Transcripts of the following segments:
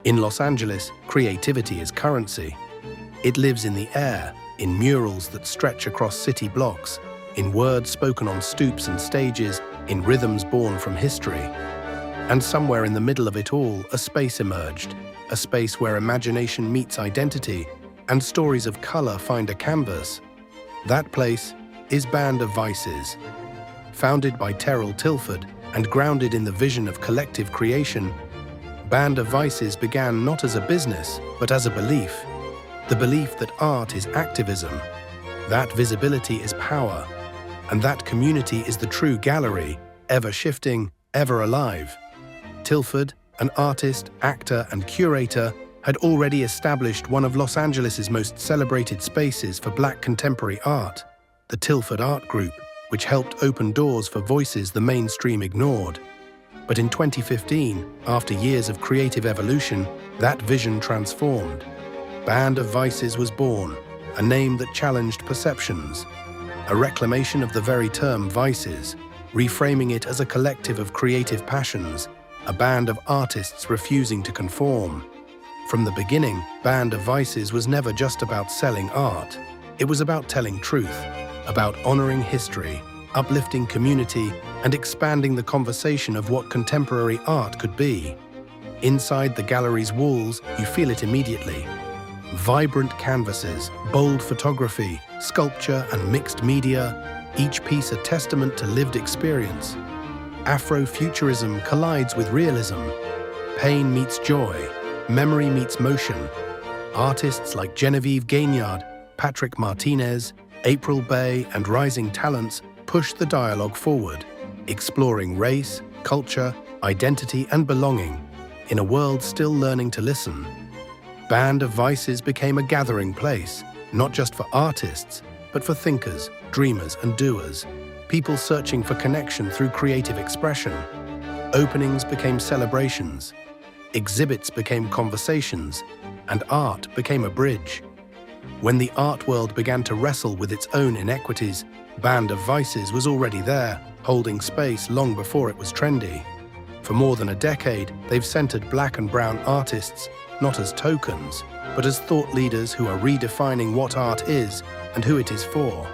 In Los Angeles, creativity is currency. It lives in the air, in murals that stretch across city blocks, in words spoken on stoops and stages, in rhythms born from history. And somewhere in the middle of it all, a space emerged, a space where imagination meets identity and stories of color find a canvas. That place is Band of Vices. Founded by Terrell Tilford and grounded in the vision of collective creation, Band of Vices began not as a business, but as a belief. The belief that art is activism, that visibility is power, and that community is the true gallery, ever shifting, ever alive. Tilford, an artist, actor, and curator, had already established one of Los Angeles' most celebrated spaces for Black contemporary art, the Tilford Art Group, which helped open doors for voices the mainstream ignored. But in 2015, after years of creative evolution, that vision transformed. Band of Vices was born, a name that challenged perceptions, a reclamation of the very term vices, reframing it as a collective of creative passions, a band of artists refusing to conform. From the beginning, Band of Vices was never just about selling art. It was about telling truth, about honoring history, uplifting community, and expanding the conversation of what contemporary art could be. Inside the gallery's walls, you feel it immediately. Vibrant canvases, bold photography, sculpture, and mixed media, each piece a testament to lived experience. Afrofuturism collides with realism. Pain meets joy. Memory meets motion. Artists like Genevieve Gaignard, Patrick Martinez, April Bay, and rising talents push the dialogue forward, exploring race, culture, identity, and belonging in a world still learning to listen. Band of Vices became a gathering place, not just for artists, but for thinkers, dreamers, and doers, people searching for connection through creative expression. Openings became celebrations, exhibits became conversations, and art became a bridge. When the art world began to wrestle with its own inequities, Band of Vices was already there, holding space long before it was trendy. For more than a decade, they've centered Black and brown artists not as tokens, but as thought leaders who are redefining what art is and who it is for.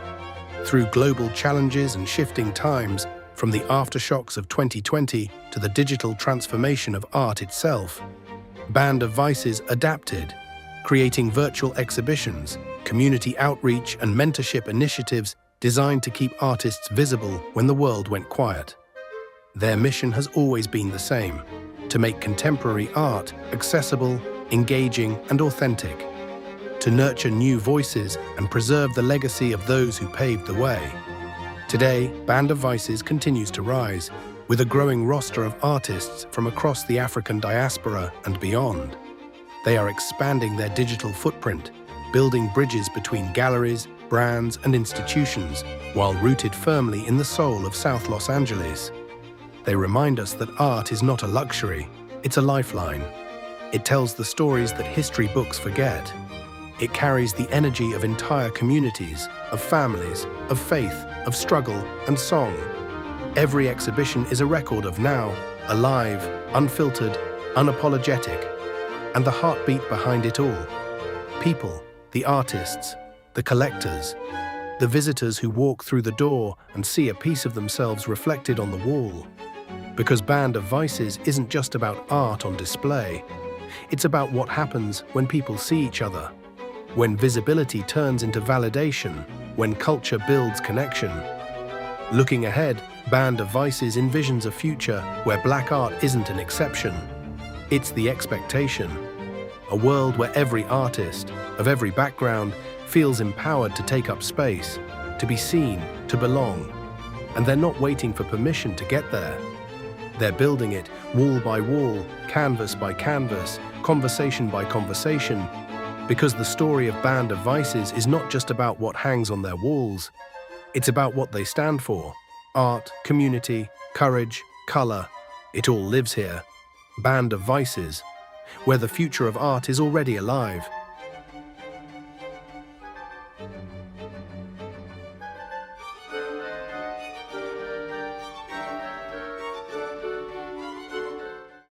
Through global challenges and shifting times, from the aftershocks of 2020 to the digital transformation of art itself, Band of Vices adapted, creating virtual exhibitions, community outreach, and mentorship initiatives designed to keep artists visible when the world went quiet. Their mission has always been the same: to make contemporary art accessible, engaging, and authentic, to nurture new voices and preserve the legacy of those who paved the way. Today, Band of Vices continues to rise, with a growing roster of artists from across the African diaspora and beyond. They are expanding their digital footprint, building bridges between galleries, brands, and institutions, while rooted firmly in the soul of South Los Angeles. They remind us that art is not a luxury, it's a lifeline. It tells the stories that history books forget. It carries the energy of entire communities, of families, of faith, of struggle, and song. Every exhibition is a record of now, alive, unfiltered, unapologetic, and the heartbeat behind it all. People, the artists, the collectors, the visitors who walk through the door and see a piece of themselves reflected on the wall. Because Band of Vices isn't just about art on display. It's about what happens when people see each other, when visibility turns into validation, when culture builds connection. Looking ahead, Band of Vices envisions a future where Black art isn't an exception. It's the expectation. A world where every artist, of every background, feels empowered to take up space, to be seen, to belong. And they're not waiting for permission to get there. They're building it wall by wall, canvas by canvas, conversation by conversation, because the story of Band of Vices is not just about what hangs on their walls. It's about what they stand for. Art, community, courage, color. It all lives here. Band of Vices, where the future of art is already alive.